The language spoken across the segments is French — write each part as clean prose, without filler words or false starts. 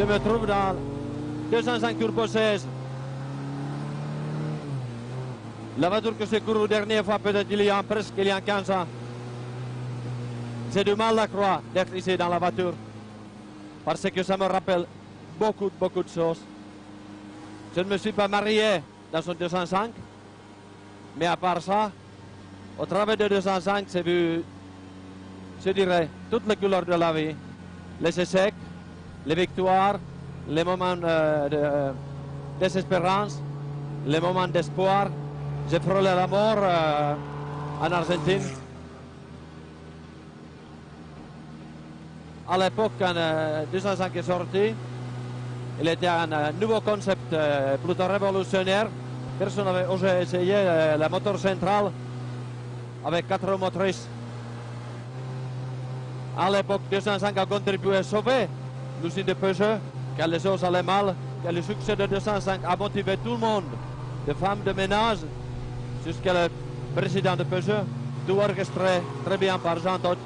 me trouve dans 205 Turbo 16. La voiture que j'ai couru dernière fois, peut-être il y a 15 ans. J'ai du mal à croire d'être ici dans la voiture. Parce que ça me rappelle beaucoup de choses. Je ne me suis pas marié dans son 205. Mais à part ça, au travers de 205, j'ai vu, je dirais, toutes les couleurs de la vie. Les échecs, les victoires, les moments de désespérance, les moments d'espoir. J'ai frôlé la mort en Argentine. À l'époque, quand 205 est sorti, il était un nouveau concept plutôt révolutionnaire. Personne n'avait osé essayer la moteur centrale avec 4 roues motrices. À l'époque, 205 a contribué à sauver l'usine de Peugeot, quand les choses allaient mal, quand le succès de 205 a motivé tout le monde, de femmes de ménage jusqu'à le président de Peugeot, tout orchestré très bien par Jean Todt.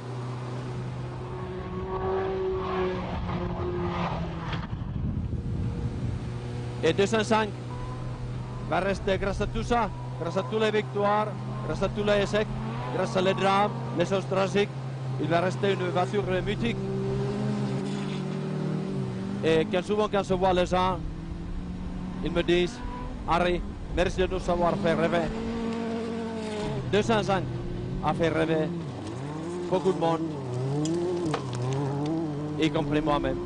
Et 205 va rester grâce à tout ça, grâce à toutes les victoires, grâce à tous les échecs, grâce à les drames, les choses tragiques. Il va rester une voiture mythique. Et souvent quand je vois les gens, ils me disent, Harry, merci de nous avoir fait rêver. 205 a fait rêver beaucoup de monde, y compris moi-même.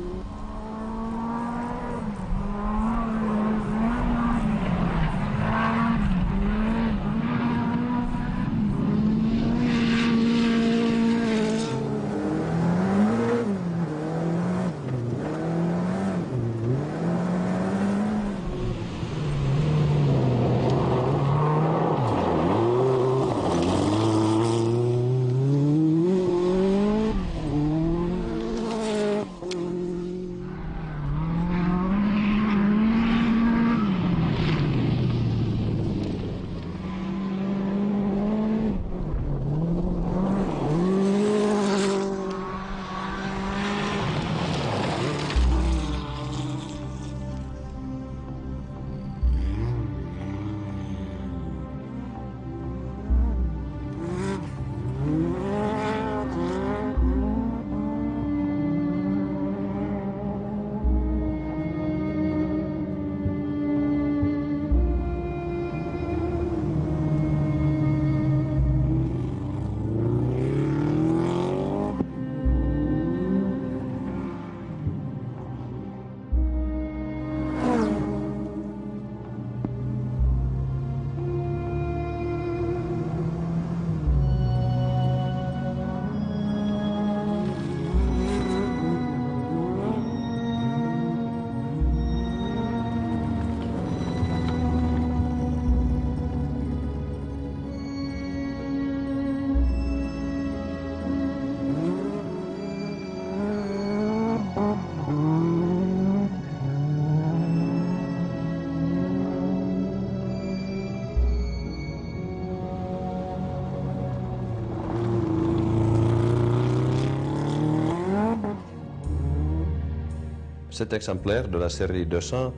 Cet exemplaire de la série 200,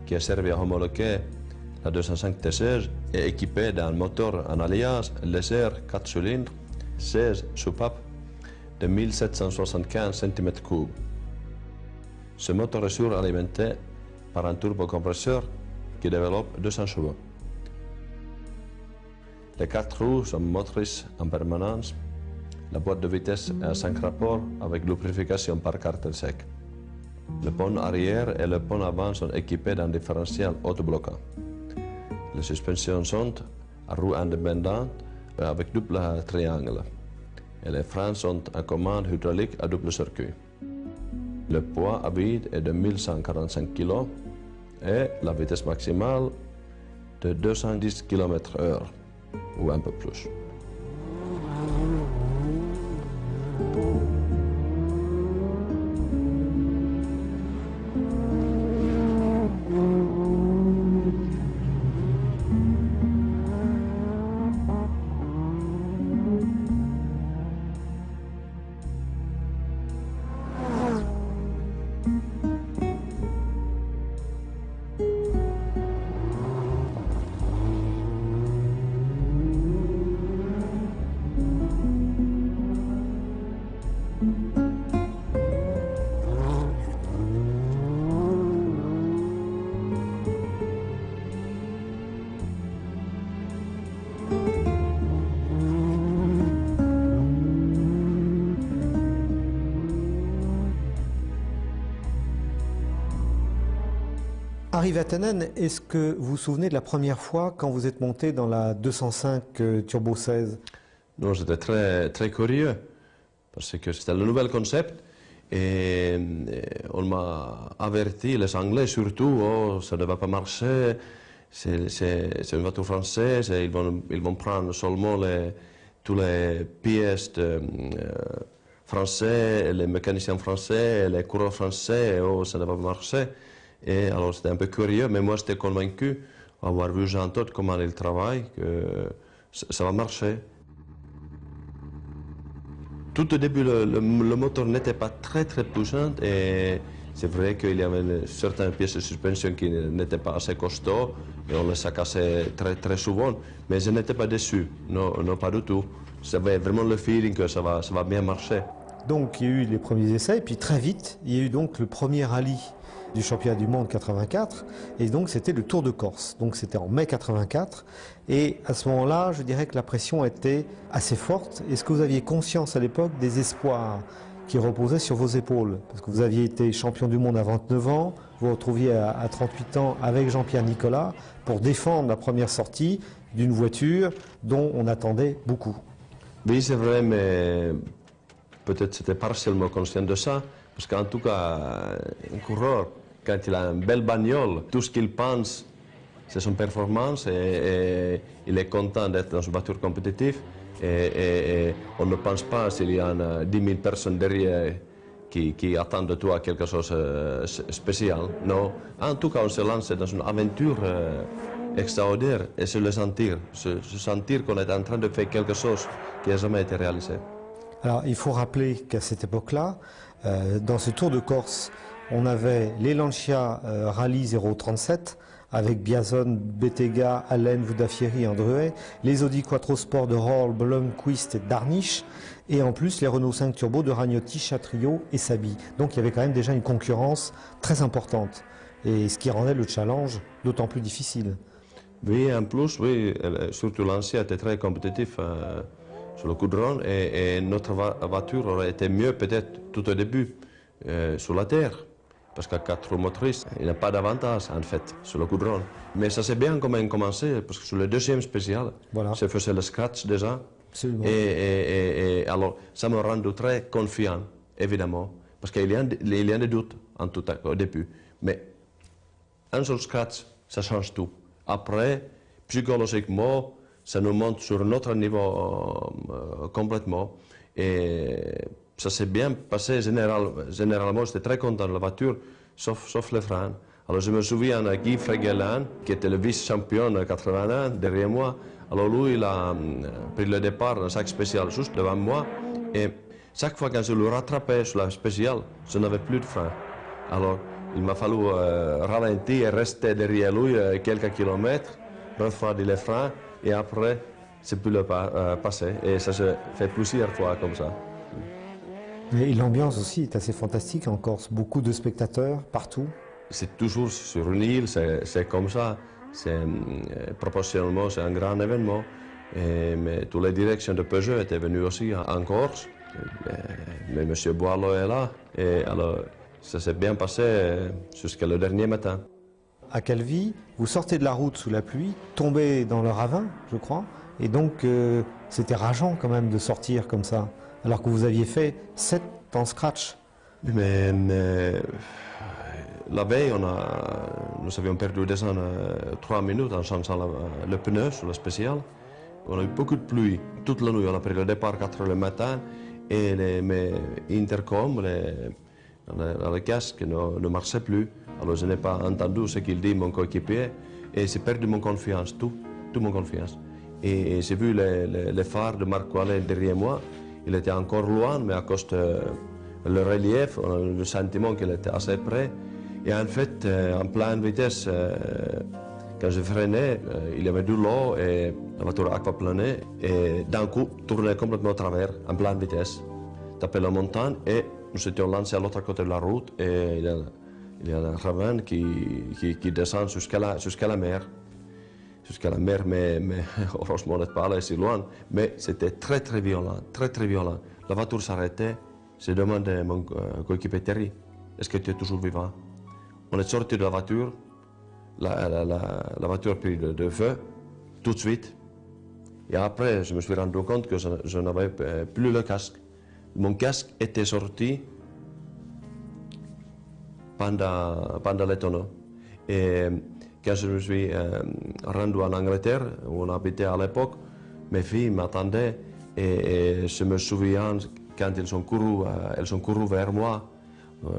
qui a servi à homologuer la 205 T16, est équipé d'un moteur en alliage léger 4 cylindres, 16 soupapes de 1775 cm3. Ce moteur est suralimenté par un turbocompresseur qui développe 200 chevaux. Les 4 roues sont motrices en permanence. La boîte de vitesse est à 5 rapports avec lubrification par carter sec. Le pont arrière et le pont avant sont équipés d'un différentiel autobloquant. Les suspensions sont à roues indépendantes avec double triangle. Et les freins sont en commande hydraulique à double circuit. Le poids à vide est de 1145 kg et la vitesse maximale de 210 km/h ou un peu plus. Harry Vatanen, est-ce que vous vous souvenez de la première fois quand vous êtes monté dans la 205 Turbo 16? Non, j'étais très curieux parce que c'était le nouvel concept et on m'a averti, les Anglais surtout, oh, ça ne va pas marcher, c'est une voiture française et ils vont prendre seulement tous les pièces français, les mécaniciens français, les coureurs français, et oh, ça ne va pas marcher. Et alors c'était un peu curieux, mais moi j'étais convaincu, avoir vu Jean Todt comment il travaille, que ça va marcher. Tout au début, le moteur n'était pas très puissant et c'est vrai qu'il y avait certaines pièces de suspension qui n'étaient pas assez costauds et on les a cassées très souvent. Mais je n'étais pas déçu, non, pas du tout. J'avais vraiment le feeling que ça va bien marcher. Donc il y a eu les premiers essais et puis très vite il y a eu donc le premier rallye du championnat du monde 84 et donc c'était le Tour de Corse. Donc c'était en mai 84 et à ce moment-là je dirais que la pression était assez forte. Est-ce que vous aviez conscience à l'époque des espoirs qui reposaient sur vos épaules? Parce que vous aviez été champion du monde à 29 ans, vous vous retrouviez à 38 ans avec Jean-Pierre Nicolas pour défendre la première sortie d'une voiture dont on attendait beaucoup. Oui, c'est vrai, mais peut-être c'était partiellement conscient de ça, parce qu'en tout cas, un coureur, quand il a une belle bagnole, tout ce qu'il pense, c'est son performance et il est content d'être dans une voiture compétitive et on ne pense pas s'il y a 10 000 personnes derrière qui attendent de toi quelque chose de spécial. Non, en tout cas, on se lance dans une aventure extraordinaire et se le sentir, se sentir qu'on est en train de faire quelque chose qui n'a jamais été réalisé. Alors il faut rappeler qu'à cette époque-là, dans ce Tour de Corse, on avait les Lancia Rally 037 avec Biazon, Bettega, Allen, Vudafieri, Andreuet, les Audi Quattro Sport de Roll, Blomqvist et Darniche, et en plus les Renault 5 Turbo de Ragnotti, Chatriot et Sabi. Donc il y avait quand même déjà une concurrence très importante, et ce qui rendait le challenge d'autant plus difficile. Oui, en plus, oui, surtout Lancia était très compétitif sur le goudron et notre voiture aurait été mieux peut-être tout au début sur la terre. Parce qu'à 4 roues motrices, il n'y a pas d'avantage en fait sur le goudron. Mais ça s'est bien quand même commencé parce que sur le deuxième spécial, voilà, je faisais le scratch déjà. Et alors ça me rend très confiant, évidemment, parce qu'il y a des doutes en tout au début. Mais un seul scratch, ça change tout. Après, psychologiquement, ça nous monte sur notre niveau complètement. Et ça s'est bien passé généralement, j'étais très content de la voiture, sauf les freins. Alors je me souviens de Guy Fregelin, qui était le vice-champion en 81, derrière moi. Alors lui, il a pris le départ dans sac spécial juste devant moi. Et chaque fois que je le rattrapais sur la spéciale, je n'avais plus de freins. Alors il m'a fallu ralentir et rester derrière lui quelques kilomètres, refroidir les freins et après, c'est pu le passer. Et ça se fait plusieurs fois comme ça. Et l'ambiance aussi est assez fantastique en Corse, beaucoup de spectateurs partout. C'est toujours sur une île, c'est comme ça. Proportionnellement, c'est un grand événement. Mais toutes les directions de Peugeot étaient venues aussi en Corse. Mais M. Boileau est là. Et alors, ça s'est bien passé jusqu'à le dernier matin. À Calvi, vous sortez de la route sous la pluie, tombez dans le ravin, je crois, et donc c'était rageant quand même de sortir comme ça, alors que vous aviez fait 7 en scratch. Mais la veille, nous avions perdu déjà 3 minutes en changeant le pneu sur le spécial. On a eu beaucoup de pluie toute la nuit, on a pris le départ à 4 h le matin et mes intercoms, dans le casque ne marchaient plus. Alors je n'ai pas entendu ce qu'il dit, mon coéquipier, et j'ai perdu mon confiance, toute mon confiance. Et j'ai vu les phares de Marc Ouellet derrière moi, il était encore loin, mais à cause de le relief, on a eu le sentiment qu'il était assez près. Et en fait, en pleine vitesse, quand je freinais, il y avait de l'eau et la voiture aquaplanait, et d'un coup, tournait complètement à travers, en pleine vitesse, tapait la montagne, et nous étions lancés à l'autre côté de la route, et il y a un ravin qui descend jusqu'à la mer. Jusqu'à la mer, mais heureusement on n'est pas allé si loin. Mais c'était très violent, très violent. La voiture s'arrêtait. J'ai demandé à mon coéquipier Terry, est-ce que tu es toujours vivant? On est sorti de la voiture, la voiture a pris de feu tout de suite. Et après, je me suis rendu compte que je n'avais plus le casque. Mon casque était sorti pendant le tonneau. Et quand je me suis rendu en Angleterre, où on habitait à l'époque, mes filles m'attendaient et je me souviens quand elles ont couru vers moi,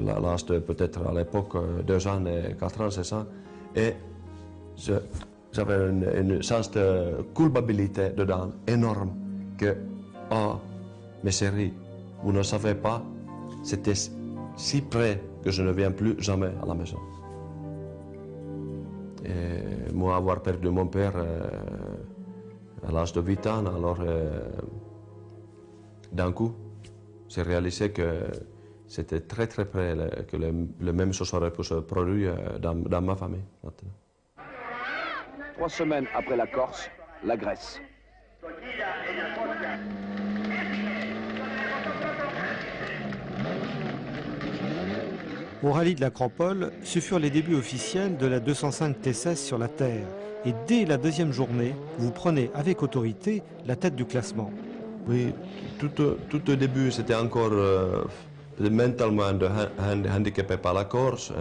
l'âge de peut-être à l'époque 2 ans et 4 ans, c'est ça, et j'avais une sens de culpabilité dedans énorme que, oh, mes chéris, vous ne savez pas, c'était si près que je ne viens plus jamais à la maison. Et moi, avoir perdu mon père à l'âge de 8 ans, alors d'un coup, j'ai réalisé que c'était très très près que le même chose aurait pu se produire dans ma famille. 3 semaines après la Corse, la Grèce. Au rallye de l'Acropole, ce furent les débuts officiels de la 205 T16 sur la Terre. Et dès la 2e journée, vous prenez avec autorité la tête du classement. Oui, tout au début, c'était encore mentalement handicapé par la Corse.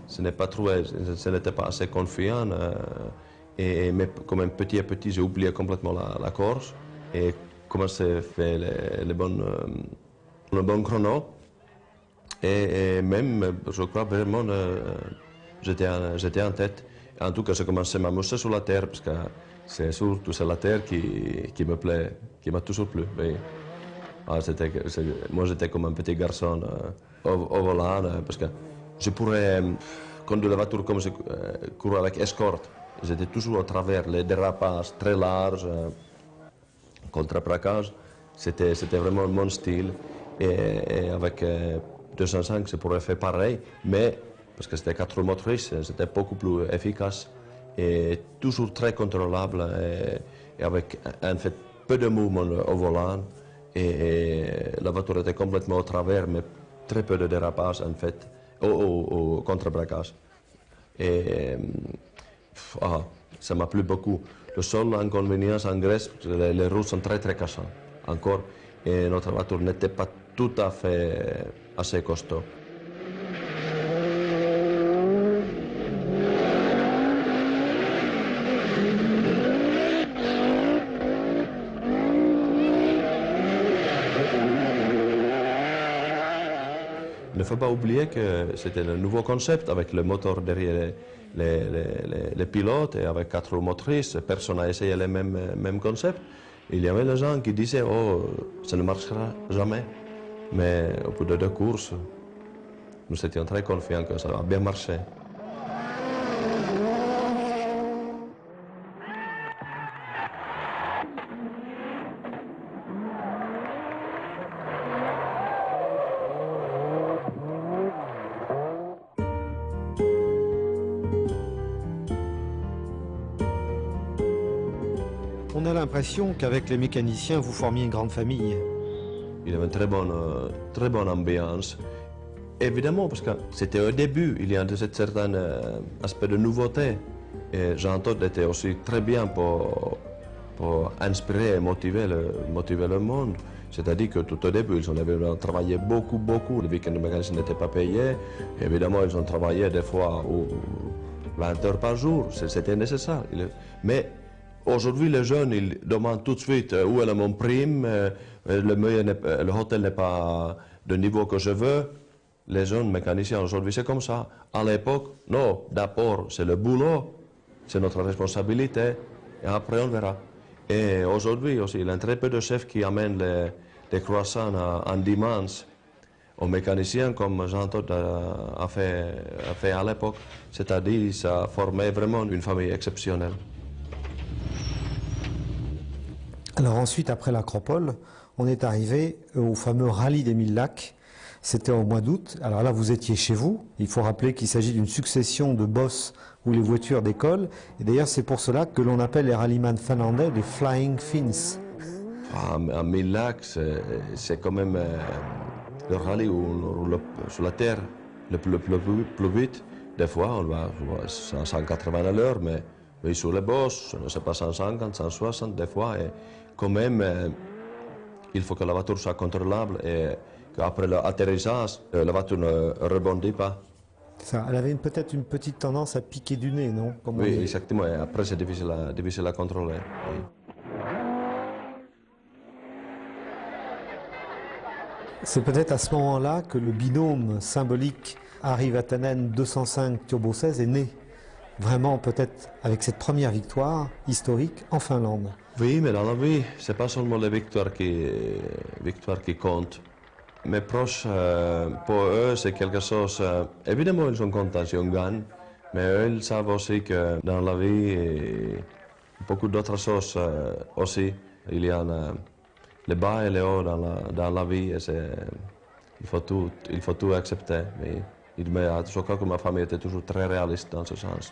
Je n'étais pas assez confiant. Mais comme petit à petit, j'ai oublié complètement la Corse et commencé à faire le bon chrono. Et même, je crois vraiment, j'étais en tête. En tout cas, j'ai commencé à m'amuser sur la terre parce que c'est surtout la terre qui me plaît, qui m'a toujours plu. Moi, j'étais comme un petit garçon au volant parce que je pourrais conduire la voiture comme je courais avec escorte. J'étais toujours à travers les dérapages très larges, contre-braquage. C'était vraiment mon style. Et avec 205, je pourrais faire pareil, mais parce que c'était 4 roues motrices, c'était beaucoup plus efficace et toujours très contrôlable et avec en fait peu de mouvement au volant et la voiture était complètement au travers, mais très peu de dérapage en fait au contre-braquage. Et ça m'a plu beaucoup. Le seul inconvénient en Grèce, les roues sont très très cassantes encore et notre voiture n'était pas tout à fait assez costaud. Il ne faut pas oublier que c'était le nouveau concept avec le moteur derrière les pilotes et avec 4 roues motrices. Personne n'a essayé le même concept. Il y avait des gens qui disaient « Oh, ça ne marchera jamais ». Mais au bout de 2 courses, nous étions très confiants que ça va bien marcher. On a l'impression qu'avec les mécaniciens, vous formiez une grande famille. Il y avait une très bonne ambiance. Évidemment, parce que c'était au début, il y a un certain aspect de nouveauté. Et Jean-Todt était aussi très bien pour inspirer et motiver le monde. C'est-à-dire que tout au début, ils ont travaillé beaucoup. Les week-ends de mécanicien n'étaient pas payés. Et évidemment, ils ont travaillé des fois 20 heures par jour. C'était nécessaire. Mais aujourd'hui, les jeunes, ils demandent tout de suite où est mon prime, le hôtel n'est pas de niveau que je veux. Les jeunes mécaniciens aujourd'hui, c'est comme ça. À l'époque, non, d'abord, c'est le boulot, c'est notre responsabilité, et après, on verra. Et aujourd'hui aussi, il y a très peu de chefs qui amènent les croissants en dimanche aux mécaniciens, comme Jean-Todt a fait à l'époque. C'est-à-dire, ça a formé vraiment une famille exceptionnelle. Alors ensuite, après l'Acropole, on est arrivé au fameux rallye des 1000 lacs. C'était au mois d'août. Alors là, vous étiez chez vous. Il faut rappeler qu'il s'agit d'une succession de bosses où les voitures décollent. Et d'ailleurs, c'est pour cela que l'on appelle les rallyman finlandais les Flying Finns. À 1000 lacs, c'est quand même le rallye où on roule sur la terre le plus vite. Des fois, on va 180 à l'heure, mais sur les bosses, c'est pas 150, 160 des fois. Et quand même, il faut que la voiture soit contrôlable et qu'après l'atterrissage, la voiture ne rebondit pas. Ça, elle avait peut-être une petite tendance à piquer du nez, non? Comme on Oui, dit. exactement. Et après, c'est difficile à contrôler. Oui. C'est peut-être à ce moment-là que le binôme symbolique Harri Vatanen 205 Turbo 16 est né. Vraiment peut-être avec cette première victoire historique en Finlande. Oui, mais dans la vie, c'est pas seulement les victoires qui comptent. Mes proches, pour eux, c'est quelque chose. Évidemment, ils sont contents si on gagne, mais eux, ils savent aussi que dans la vie, et beaucoup d'autres choses aussi. Il y a les bas et les hauts dans la vie, et il faut tout accepter. Mais je crois que ma famille était toujours très réaliste dans ce sens.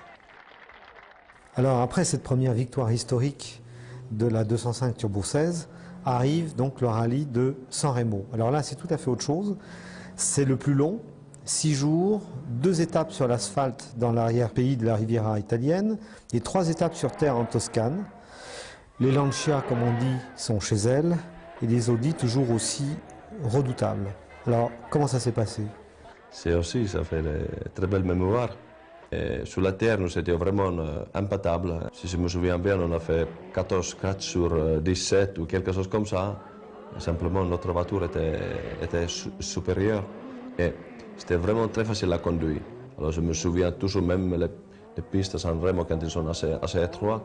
Alors après cette première victoire historique de la 205 Turbo 16, arrive donc le rallye de San Remo. Alors là, c'est tout à fait autre chose. C'est le plus long, 6 jours, 2 étapes sur l'asphalte dans l'arrière-pays de la Riviera italienne et 3 étapes sur terre en Toscane. Les Lancia, comme on dit, sont chez elles et les Audi toujours aussi redoutables. Alors, comment ça s'est passé? Ça fait de très belles mémoires. Et sur la terre, nous étions vraiment impatables. Si je me souviens bien, on a fait 14 4 sur 17 ou quelque chose comme ça. Et simplement, notre voiture était supérieure. Et c'était vraiment très facile à conduire. Alors, je me souviens toujours même les pistes San Remo quand ils sont assez étroites.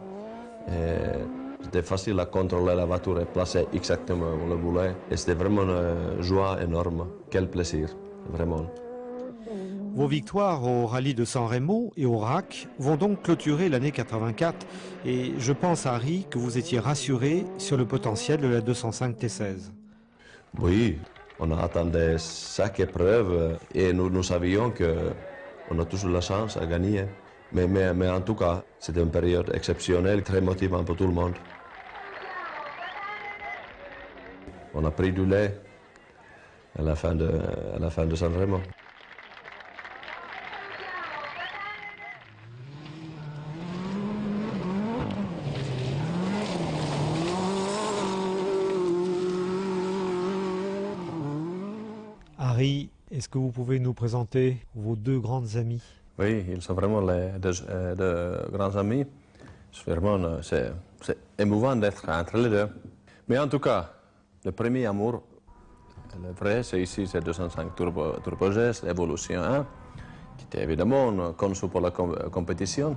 C'était facile à contrôler la voiture et placer exactement où on le voulait. Et c'était vraiment une joie énorme. Quel plaisir, vraiment. Vos victoires au rallye de San Remo et au RAC vont donc clôturer l'année 84 et je pense, Harri, que vous étiez rassuré sur le potentiel de la 205 T16. Oui, on a attendu chaque épreuve et nous savions qu'on a toujours la chance à gagner. Mais en tout cas, c'était une période exceptionnelle, très motivante pour tout le monde. On a pris du lait à la fin de San Remo. Harri, est-ce que vous pouvez nous présenter vos 2 grandes amies? Oui, ils sont vraiment les deux grands amis. C'est émouvant d'être entre les deux. Mais en tout cas, le premier amour, le vrai, c'est ici, c'est 205 Turbo GS, Evolution 1, qui était évidemment conçu pour la compétition,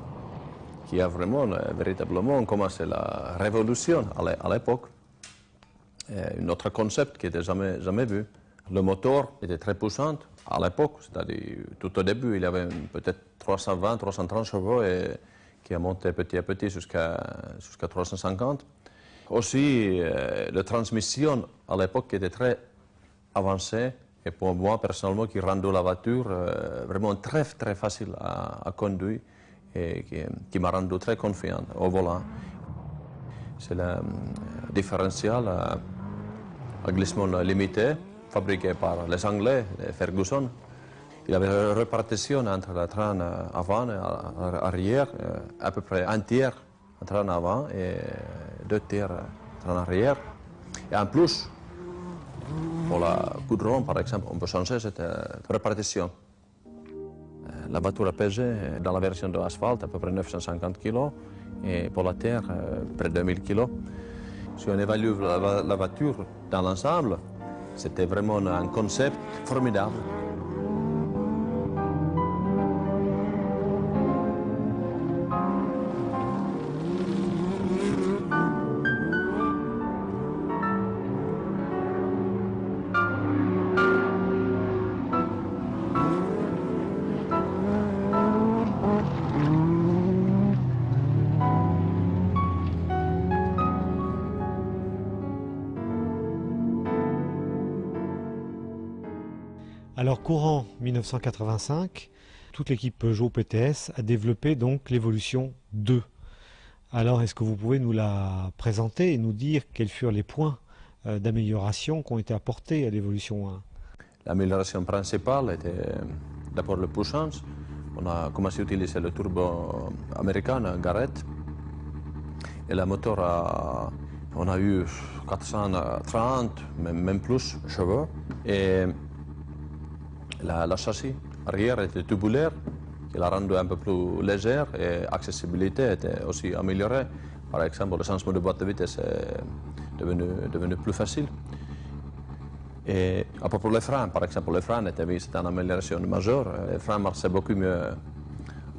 qui a vraiment, véritablement commencé la révolution à l'époque. Un autre concept qui n'était jamais vu. Le moteur était très puissant à l'époque, c'est-à-dire tout au début, il y avait peut-être 320, 330 chevaux et qui a monté petit à petit jusqu'à 350. Aussi, la transmission à l'époque était très avancée et pour moi personnellement qui rendait la voiture vraiment très facile à conduire et qui m'a rendu très confiant au volant. C'est le différentiel à glissement limité, fabriqué par les Anglais, les Ferguson. Il y avait une répartition entre le train avant et arrière, à peu près un tiers train avant et 2 tiers train arrière. Et en plus, pour la goudron, par exemple, on peut changer cette répartition. La voiture pesait dans la version de asphalte à peu près 950 kg et pour la terre, près de 2000 kg. Si on évalue la voiture dans l'ensemble, c'était vraiment un concept formidable. Alors courant 1985, toute l'équipe Peugeot PTS a développé donc l'évolution 2. Alors est-ce que vous pouvez nous la présenter et nous dire quels furent les points d'amélioration qui ont été apportés à l'évolution 1? L'amélioration principale était d'abord la puissance, On a commencé à utiliser le turbo américain Garrett. Et le moteur, on a eu 430, même plus, chevaux. Et la châssis arrière était tubulaire, qui l'a rendu un peu plus légère et l'accessibilité était aussi améliorée. Par exemple, le changement de boîte de vitesse est devenu plus facile. Et à propos des freins, par exemple, les freins étaient une amélioration majeure. Les freins marchaient beaucoup mieux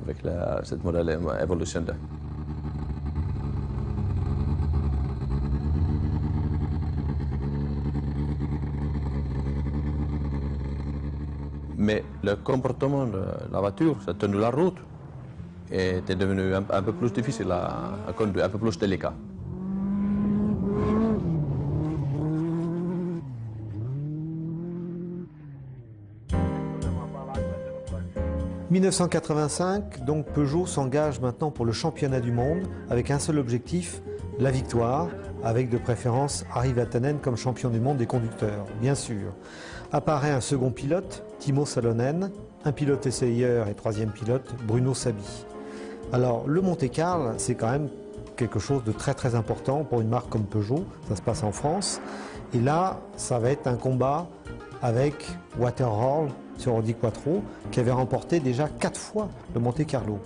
avec cette modèle évolution. Mais le comportement de la voiture, ça a tenu la route, et était devenu un peu plus difficile à conduire, un peu plus délicat. En 1985, donc Peugeot s'engage maintenant pour le championnat du monde avec un seul objectif, la victoire, avec de préférence Harri Vatanen comme champion du monde des conducteurs, bien sûr. Apparaît un second pilote, Timo Salonen, un pilote essayeur et troisième pilote, Bruno Sabi. Alors le Monte-Carlo, c'est quand même quelque chose de très important pour une marque comme Peugeot, ça se passe en France. Et là, ça va être un combat avec Waterhall sur Audi Quattro, qui avait remporté déjà 4 fois le Monte-Carlo.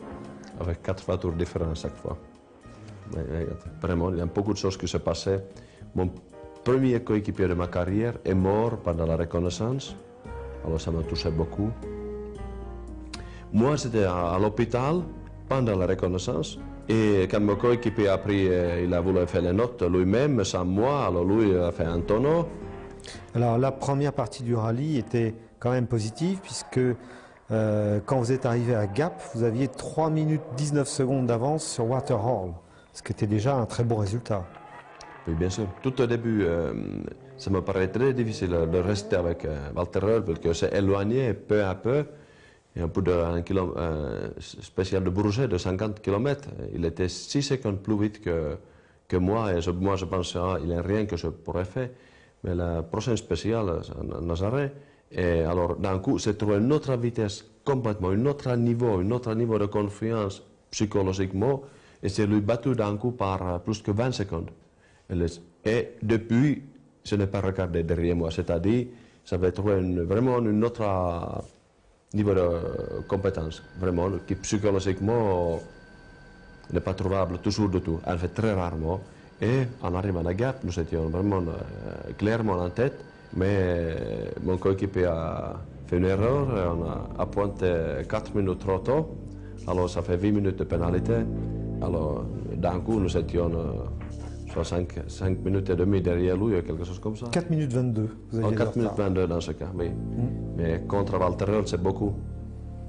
Avec 4 voitures différentes chaque fois. Vraiment, il y a beaucoup de choses qui se passaient. Mon premier coéquipier de ma carrière est mort pendant la reconnaissance, alors ça m'a touché beaucoup. Moi, j'étais à l'hôpital pendant la reconnaissance, et quand mon coéquipier a pris, il a voulu faire les notes lui-même, sans moi, alors lui a fait un tonneau. Alors la première partie du rallye était quand même positive, puisque quand vous êtes arrivé à Gap, vous aviez 3 minutes 19 secondes d'avance sur Waterhall, ce qui était déjà un très bon résultat. Oui, bien sûr. Tout au début, ça me paraît très difficile de rester avec Waterhall, parce que c'est éloigné peu à peu. Et un peu un spécial de Bourget de 50 km, il était 6 secondes plus vite que moi, et moi je pensais, il n'y a rien que je pourrais faire. Mais la prochaine spéciale, Nazaré, et alors d'un coup, c'est trouvé une autre vitesse complètement, un autre niveau de confiance psychologiquement, et c'est lui battu d'un coup par plus que 20 secondes. Et depuis, je n'ai pas regardé derrière moi, c'est-à-dire, ça va trouver vraiment un autre niveau de compétence, vraiment, qui psychologiquement n'est pas trouvable toujours du tout, en fait très rarement. Et en arrivant à Gap, nous étions vraiment clairement en tête, mais mon coéquipier a fait une erreur, on a pointé 4 minutes trop tôt, alors ça fait 8 minutes de pénalité. Alors d'un coup, nous étions soit 5 minutes et demie derrière lui, ou quelque chose comme ça. 4 minutes 22, vous avez 4 minutes 22 dans ce cas, oui. Mais contre Waterhall, c'est beaucoup.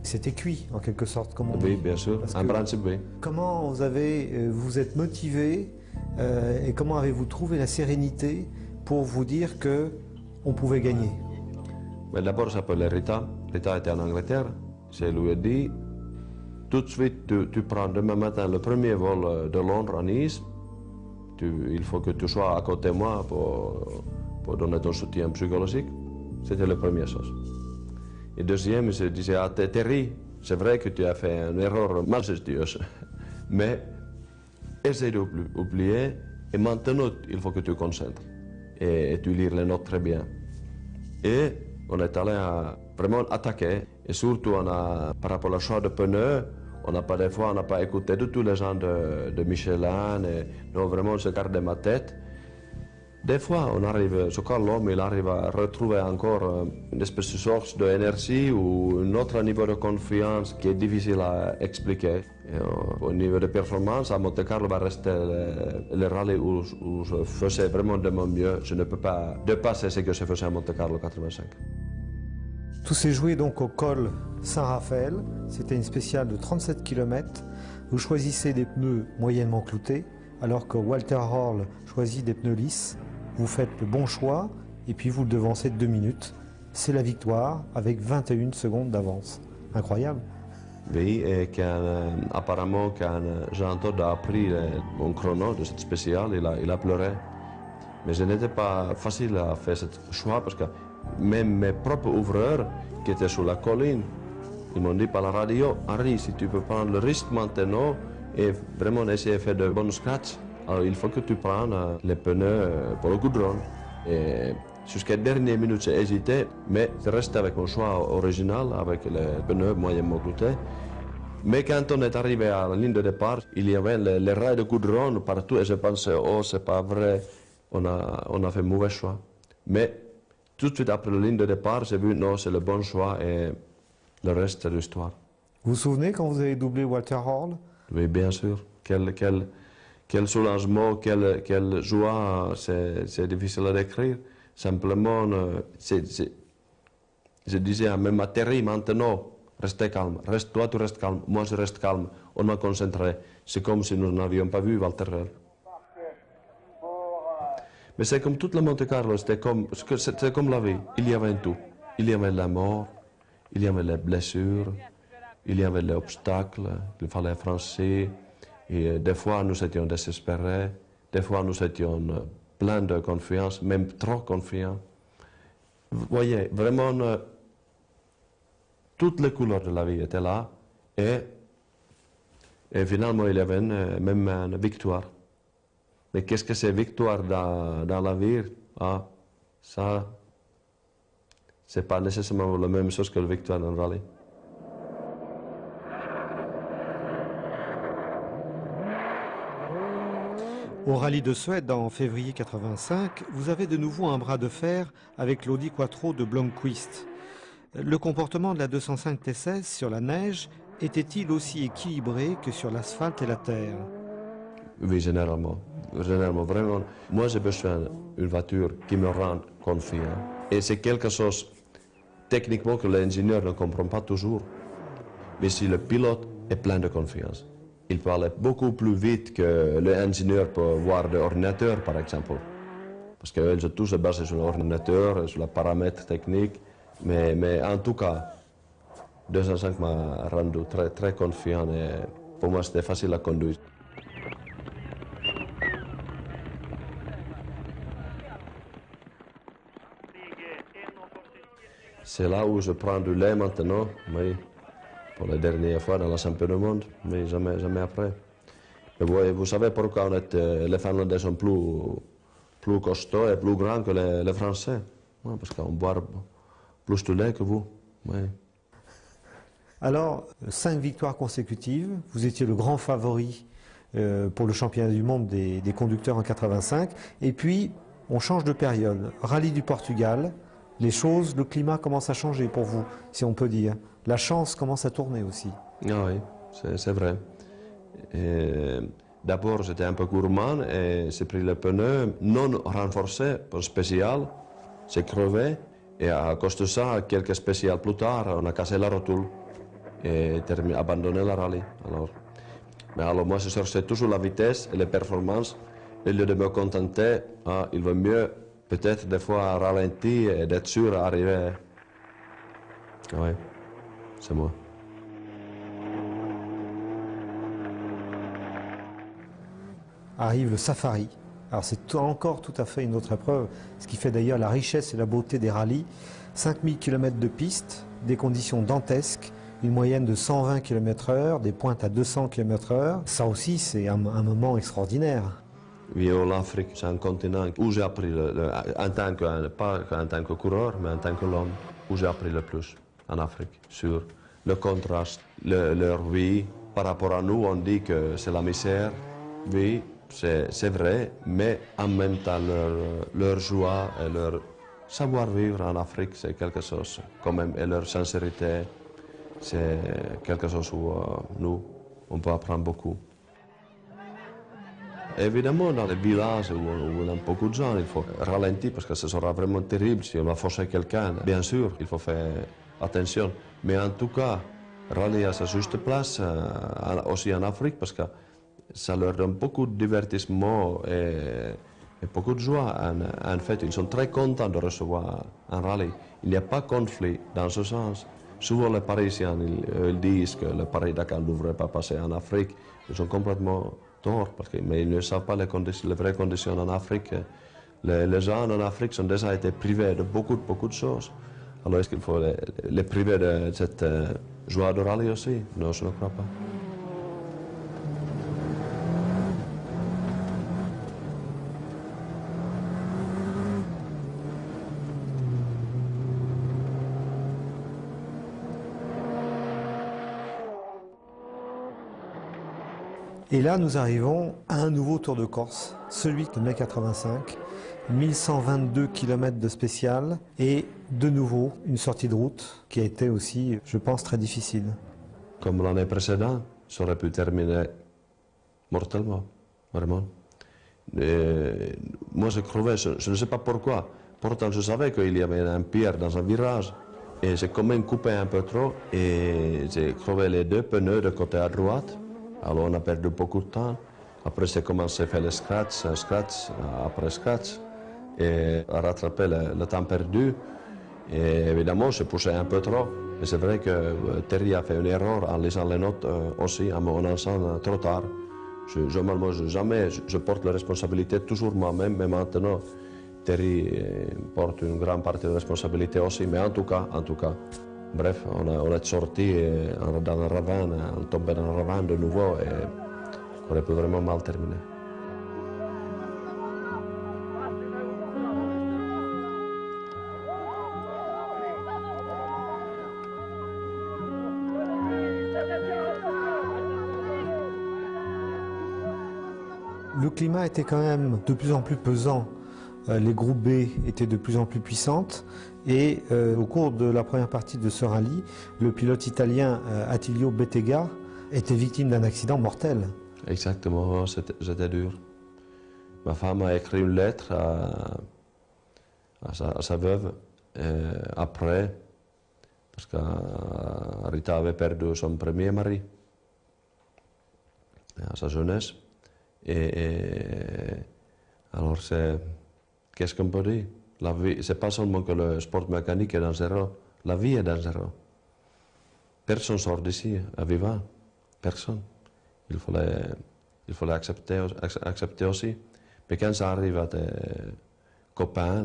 C'était cuit, en quelque sorte, comme on dit. Oui, bien sûr, en principe, oui. Comment vous êtes motivé et comment avez-vous trouvé la sérénité pour vous dire qu'on pouvait gagner? D'abord, ça s'appelait Rita. Rita était en Angleterre. Je lui ai dit, tout de suite, tu prends demain matin le premier vol de Londres à Nice. Il faut que tu sois à côté de moi pour donner ton soutien psychologique. C'était la première chose. Et deuxième, je disais à Terry, c'est vrai que tu as fait une erreur majestueuse, mais essaye d'oublier, et maintenant, il faut que tu te concentres et tu lis les notes très bien. Et on est allé vraiment attaquer, et surtout par rapport au choix de pneus, on n'a pas écouté de tous les gens de Michelin, et non, vraiment, je gardais ma tête. Des fois, je crois que l'homme arrive à retrouver encore une espèce de source d'énergie ou un autre niveau de confiance qui est difficile à expliquer. Et au niveau de performance, à Monte-Carlo va rester le rallye où je faisais vraiment de mon mieux. Je ne peux pas dépasser ce que je faisais à Monte-Carlo 85. Tout s'est joué donc au col Saint-Raphaël. C'était une spéciale de 37 km. Vous choisissez des pneus moyennement cloutés, alors que Walter Hall choisit des pneus lisses. Vous faites le bon choix et puis vous le devancez de 2 minutes. C'est la victoire avec 21 secondes d'avance. Incroyable. Oui, et apparemment, quand Jean-Todt a pris mon chrono de cette spéciale, il a pleuré. Mais ce n'était pas facile à faire ce choix parce que même mes propres ouvreurs qui étaient sur la colline, Ils m'ont dit par la radio, Henri, si tu peux prendre le risque maintenant et vraiment essayer de faire de bons scratchs, alors il faut que tu prennes les pneus pour le goudron. Et jusqu'à la dernière minute, j'ai hésité, mais je restais avec mon choix original, avec les pneus moyennement cloutés. Mais quand on est arrivé à la ligne de départ, il y avait les rails de goudron partout et je pensais, oh, c'est pas vrai, on a fait mauvais choix. Mais tout de suite après la ligne de départ, j'ai vu, non, c'est le bon choix et le reste, c'est l'histoire. Vous vous souvenez quand vous avez doublé Walter Hall? Oui, bien sûr. Quel soulagement, quelle joie, c'est difficile à décrire. Simplement, je disais même à Terry maintenant, restez calme, toi tu restes calme, moi je reste calme, on m'a concentré. C'est comme si nous n'avions pas vu Walter Hall. Mais c'est comme toute la Monte Carlo, c'était comme la vie, il y avait tout. Il y avait la mort, il y avait les blessures, il y avait les obstacles, il fallait affronter. Et des fois nous étions désespérés, des fois nous étions pleins de confiance, même trop confiants. Vous voyez, vraiment, toutes les couleurs de la vie étaient là et finalement il y avait même une victoire. Mais qu'est-ce que c'est victoire dans la vie? Ah, ça, c'est pas nécessairement la même chose que la victoire dans le rallye. Au rallye de Suède en février 85, vous avez de nouveau un bras de fer avec l'Audi Quattro de Blomqvist. Le comportement de la 205 T16 sur la neige était-il aussi équilibré que sur l'asphalte et la terre? Oui, généralement, vraiment. Moi, j'ai besoin d'une voiture qui me rend confiant. Et c'est quelque chose, techniquement, que l'ingénieur ne comprend pas toujours. Mais si le pilote est plein de confiance, il peut aller beaucoup plus vite que l'ingénieur peut voir l'ordinateur, par exemple. Parce que tout se base sur l'ordinateur, sur les paramètres techniques. Mais en tout cas, 205 m'a rendu très, très confiant et pour moi, c'était facile à conduire. C'est là où je prends du lait maintenant, oui, pour la dernière fois dans la championnat du monde, mais jamais après. Et vous savez pourquoi les Finlandais sont plus costauds et plus grands que les Français? Ouais, parce qu'on boit plus de lait que vous. Oui. Alors, 5 victoires consécutives, vous étiez le grand favori pour le championnat du monde des conducteurs en 85, et puis on change de période. Rallye du Portugal. Le climat commence à changer pour vous, si on peut dire. La chance commence à tourner aussi. Ah oui, c'est vrai. D'abord, j'étais un peu gourmand et j'ai pris le pneu non renforcé, pour spécial. J'ai crevé et à cause de ça, quelques spéciales plus tard, on a cassé la rotule et abandonné la rallye. Alors moi, je cherchais toujours la vitesse et les performances. Au lieu de me contenter, il vaut mieux peut-être des fois ralentir et d'être sûr d'arriver. Oui, c'est moi. Arrive le safari. Alors c'est encore tout à fait une autre épreuve, ce qui fait d'ailleurs la richesse et la beauté des rallyes. 5000 km de piste, des conditions dantesques, une moyenne de 120 km/h, des pointes à 200 km/h. Ça aussi, c'est un moment extraordinaire. Oui, l'Afrique, c'est un continent où j'ai appris, pas en tant que coureur, mais en tant que l'homme, où j'ai appris le plus en Afrique, sur le contraste, leur vie. Par rapport à nous, on dit que c'est la misère. Oui, c'est vrai, mais en même temps, leur joie et leur savoir-vivre en Afrique, c'est quelque chose, quand même, et leur sincérité, c'est quelque chose où nous, on peut apprendre beaucoup. Évidemment, dans les villages où on a beaucoup de gens, il faut ralentir parce que ce sera vraiment terrible si on va forcer quelqu'un. Bien sûr, il faut faire attention. Mais en tout cas, rallier à sa juste place, aussi en Afrique, parce que ça leur donne beaucoup de divertissement et beaucoup de joie. En fait, ils sont très contents de recevoir un rallye. Il n'y a pas de conflit dans ce sens. Souvent, les Parisiens ils disent que le Paris-Dakar ne devrait pas passer en Afrique. Ils sont complètement tort, mais ils ne savent pas les vraies conditions en Afrique. Les gens en Afrique ont déjà été privés de beaucoup de choses. Alors est-ce qu'il faut les priver de cette Joueur de rallye aussi? Non, je ne crois pas. Et là, nous arrivons à un nouveau Tour de Corse, celui de mai 85, 1122 km de spécial et de nouveau une sortie de route qui a été aussi, je pense, très difficile. Comme l'année précédente, ça aurait pu terminer mortellement, vraiment. Et moi, je crevais, je ne sais pas pourquoi. Pourtant, je savais qu'il y avait un pierre dans un virage. Et j'ai quand même coupé un peu trop et j'ai crevé les deux pneus de côté à droite. Alors on a perdu beaucoup de temps. Après, j'ai commencé à faire le scratch, après scratch, et à rattraper le temps perdu. Et évidemment, j'ai poussé un peu trop. Et c'est vrai que Terry a fait une erreur en lisant les notes aussi, en me lançant trop tard. Je porte la responsabilité toujours moi-même, mais maintenant, Terry porte une grande partie de la responsabilité aussi. Mais en tout cas, bref, on est sorti dans le ravin, on tombait dans le ravin de nouveau et on aurait pu vraiment mal terminer. Le climat était quand même de plus en plus pesant. Les groupes B étaient de plus en plus puissantes et au cours de la première partie de ce rallye, le pilote italien Attilio Bettega était victime d'un accident mortel. Exactement, c'était dur. Ma femme a écrit une lettre à sa veuve après, parce que Rita avait perdu son premier mari à sa jeunesse. Et alors qu'est-ce qu'on peut dire? La vie, c'est pas seulement que le sport mécanique est dangereux, la vie est dangereuse. Personne sort d'ici à vivant, personne. Il fallait accepter aussi. Mais quand ça arrive à tes copains,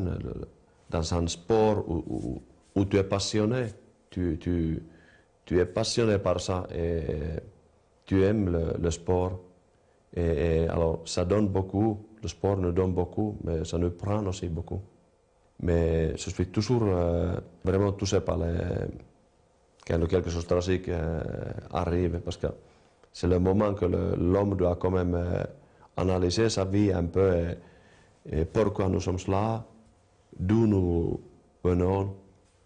dans un sport où tu es passionné, tu es passionné par ça et tu aimes le sport. Et alors, ça donne beaucoup, le sport nous donne beaucoup, mais ça nous prend aussi beaucoup. Mais je suis toujours vraiment touché par quand quelque chose de tragique arrive, parce que c'est le moment que l'homme doit quand même analyser sa vie un peu et pourquoi nous sommes là, d'où nous venons,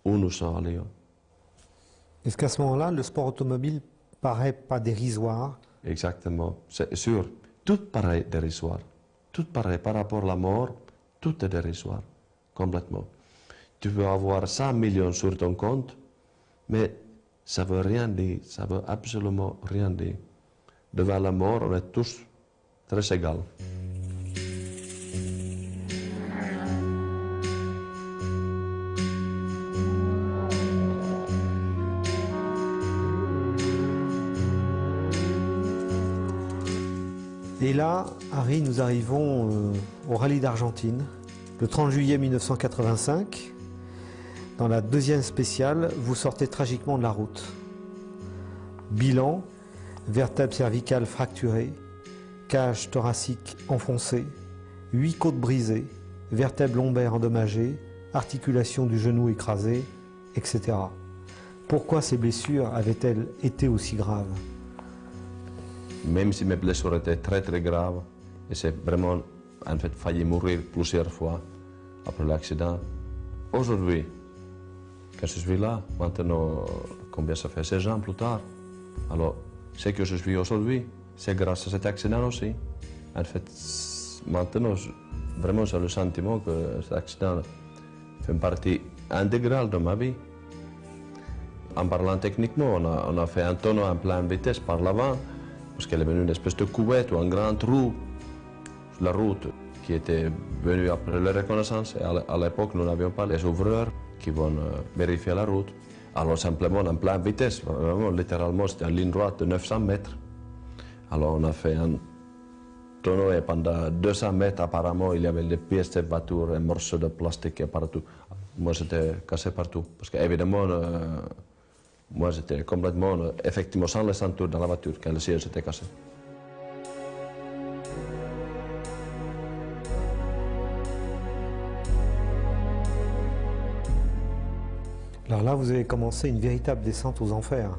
où nous sommes allés. Est-ce qu'à ce moment-là, le sport automobile paraît pas dérisoire? Exactement, c'est sûr. Tout paraît dérisoire. Tout paraît par rapport à la mort, tout est dérisoire, complètement. Tu peux avoir 100 millions sur ton compte, mais ça ne veut rien dire, ça ne veut absolument rien dire. Devant la mort, on est tous très égaux. Et là, Harry, nous arrivons au rallye d'Argentine, le 30 juillet 1985. Dans la deuxième spéciale, vous sortez tragiquement de la route. Bilan, vertèbre cervicale fracturée, cage thoracique enfoncée, 8 côtes brisées, vertèbre lombaire endommagée, articulation du genou écrasée, etc. Pourquoi ces blessures avaient-elles été aussi graves? Même si mes blessures étaient très très graves, et j'ai vraiment en fait failli mourir plusieurs fois après l'accident, aujourd'hui, quand je suis là, maintenant, combien ça fait 16 ans plus tard, alors ce que je suis aujourd'hui, c'est grâce à cet accident aussi. En fait, maintenant, vraiment j'ai le sentiment que cet accident fait une partie intégrale de ma vie. En parlant techniquement, on a fait un tonneau en pleine vitesse par l'avant, parce qu'il est venu une espèce de cuvette ou un grand trou sur la route qui était venu après la reconnaissance. Et à l'époque, nous n'avions pas les ouvreurs qui vont vérifier la route. Alors simplement en pleine vitesse, vraiment, littéralement, c'était une ligne droite de 900 mètres. Alors on a fait un tonneau et pendant 200 mètres, apparemment, il y avait des pièces de voiture, un morceau de plastique partout. Moi, j'étais cassé partout. Parce qu'évidemment, Moi, j'étais complètement, effectivement, sans les ceintures dans la voiture quand le siège était cassé. Alors là, vous avez commencé une véritable descente aux enfers.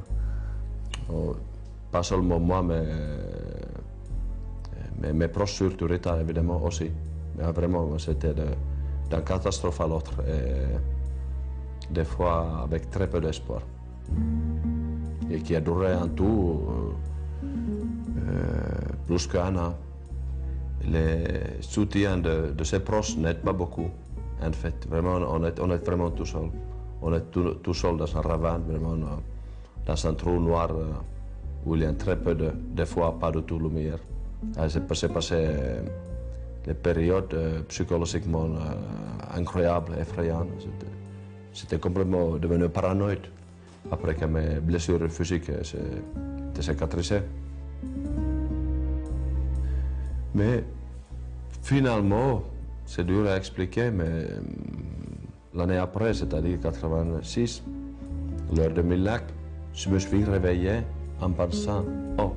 Oh, pas seulement moi, mais mes proches sur Turita, évidemment, aussi. Mais vraiment, c'était d'une catastrophe à l'autre. Et des fois, avec très peu d'espoir. Et qui a duré en tout plus qu'un an. Les soutiens de ses proches n'aident pas beaucoup. En fait, vraiment, on est vraiment tout seul. On est tout seul dans un ravin, vraiment dans un trou noir où il y a très peu de fois pas du tout lumière. C'est passé les périodes psychologiquement incroyables, effrayantes. J'étais complètement devenu paranoïde après que mes blessures physiques étaient cicatrisées. Mais finalement, c'est dur à expliquer, mais l'année après, c'est-à-dire 86, l'heure de Millac, je me suis réveillé en pensant, oh,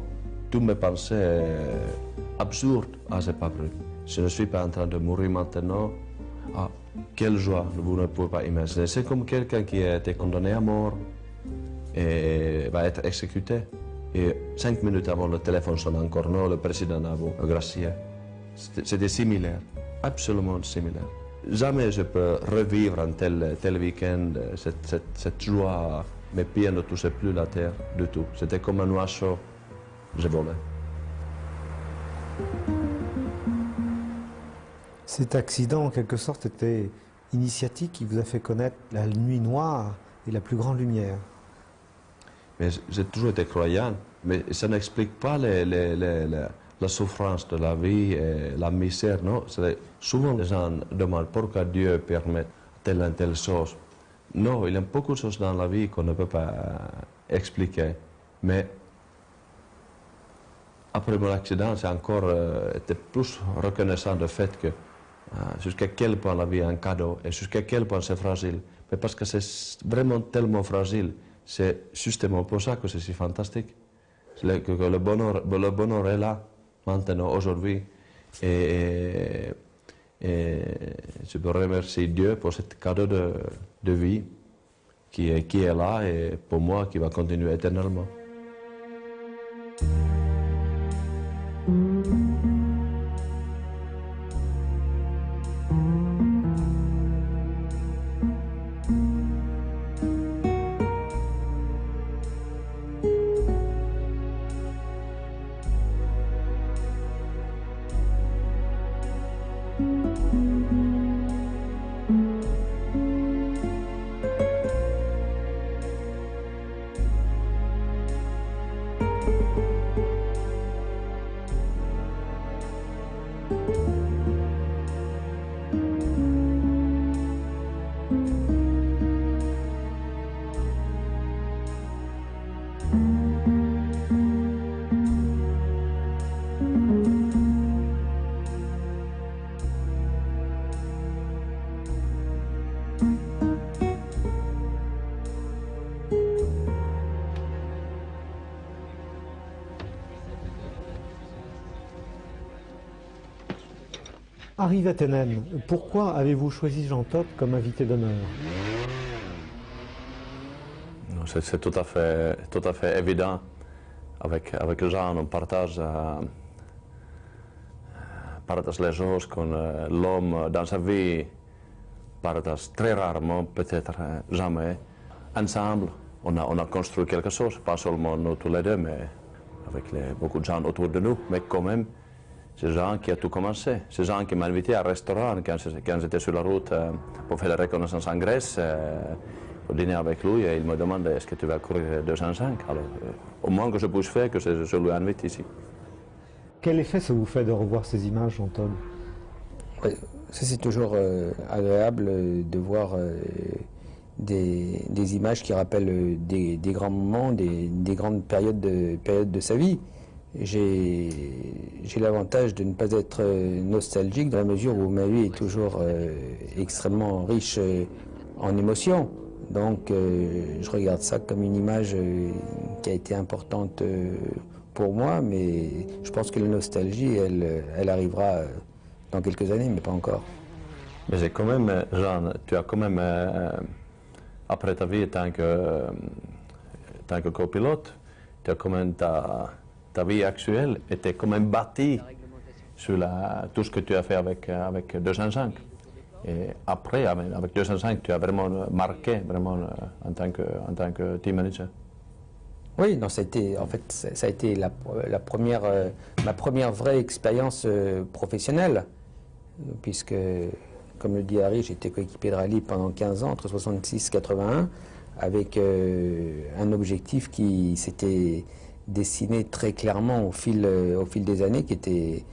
toutes mes pensées absurdes, ah c'est pas vrai. Je ne suis pas en train de mourir maintenant, ah, quelle joie, vous ne pouvez pas imaginer. C'est comme quelqu'un qui a été condamné à mort et va être exécuté. Et 5 minutes avant, le téléphone sonne encore, non, le président a vous gracié. C'était similaire, absolument similaire. Jamais je peux revivre un tel week-end, cette joie. Mes pieds ne touchaient plus la terre du tout. C'était comme un oiseau, je volais. Cet accident, en quelque sorte, était initiatique qui vous a fait connaître la nuit noire et la plus grande lumière. Mais j'ai toujours été croyant, mais ça n'explique pas la souffrance de la vie et la misère, non. Souvent les gens demandent pourquoi Dieu permet telle ou telle chose. Non, il y a beaucoup de choses dans la vie qu'on ne peut pas expliquer. Mais après mon accident, j'ai encore été plus reconnaissant du fait que jusqu'à quel point la vie est un cadeau et jusqu'à quel point c'est fragile. Mais parce que c'est vraiment tellement fragile, c'est justement pour ça que c'est si fantastique. Que le bonheur est là, maintenant, aujourd'hui. Et je peux remercier Dieu pour ce cadeau de vie qui est là et pour moi qui va continuer éternellement. Harry Vatanen, pourquoi avez-vous choisi Jean Todt comme invité d'honneur? C'est tout à fait évident. Avec Jean, on partage les choses que l'homme dans sa vie partage très rarement, peut-être jamais. Ensemble, on a construit quelque chose, pas seulement nous tous les deux, mais avec beaucoup de gens autour de nous, mais quand même. C'est Jean qui a tout commencé. C'est Jean qui m'a invité à un restaurant quand j'étais sur la route pour faire la reconnaissance en Grèce, pour dîner avec lui. Et il me demande est-ce que tu vas courir 205. Alors, au moins que je puisse faire, que je lui invite ici. Quel effet ça vous fait de revoir ces images, Jean-Todt? Ouais, c'est toujours agréable de voir des images qui rappellent des grands moments, des grandes périodes de sa vie. J'ai l'avantage de ne pas être nostalgique dans la mesure où ma vie est toujours extrêmement riche en émotions. Donc je regarde ça comme une image qui a été importante pour moi, mais je pense que la nostalgie, elle arrivera dans quelques années, mais pas encore. Mais c'est quand même, Jean, tu as quand même, après ta vie tant que copilote, tu as quand même ta vie actuelle était quand même bâtie sur tout ce que tu as fait avec 205. Et après, avec 205, tu as vraiment marqué vraiment, en tant que team manager. Oui, non, ça a été ma première vraie expérience professionnelle, puisque, comme le dit Harry, j'étais coéquipier de rallye pendant 15 ans, entre 66 et 81, avec un objectif qui s'était dessiné très clairement au fil des années, qui était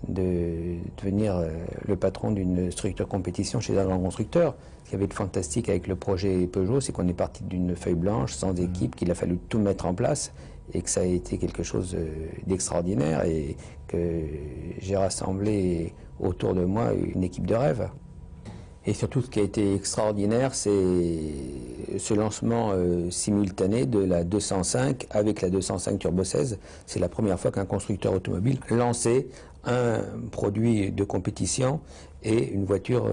de devenir le patron d'une structure compétition chez un grand constructeur. Ce qui avait de fantastique avec le projet Peugeot, c'est qu'on est parti d'une feuille blanche, sans équipe, qu'il a fallu tout mettre en place, et que ça a été quelque chose d'extraordinaire, et que j'ai rassemblé autour de moi une équipe de rêve. Et surtout, ce qui a été extraordinaire, c'est ce lancement simultané de la 205 avec la 205 Turbo 16. C'est la première fois qu'un constructeur automobile lançait un produit de compétition et une voiture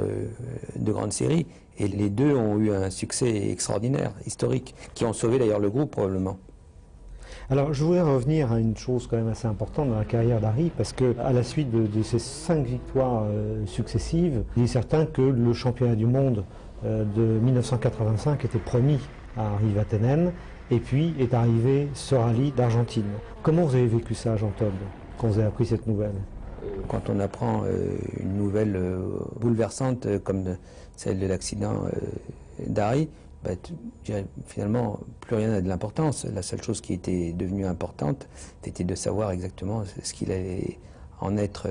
de grande série. Et les deux ont eu un succès extraordinaire, historique, qui ont sauvé d'ailleurs le groupe probablement. Alors je voudrais revenir à une chose quand même assez importante dans la carrière d'Harry, parce qu'à la suite de ces 5 victoires successives, il est certain que le championnat du monde de 1985 était promis à Harry Vatanen, et puis est arrivé ce rallye d'Argentine. Comment vous avez vécu ça, Jean-Todt, quand vous avez appris cette nouvelle? Quand on apprend une nouvelle bouleversante comme celle de l'accident d'Harry, finalement, plus rien n'a de l'importance. La seule chose qui était devenue importante, c'était de savoir exactement ce qu'il allait en être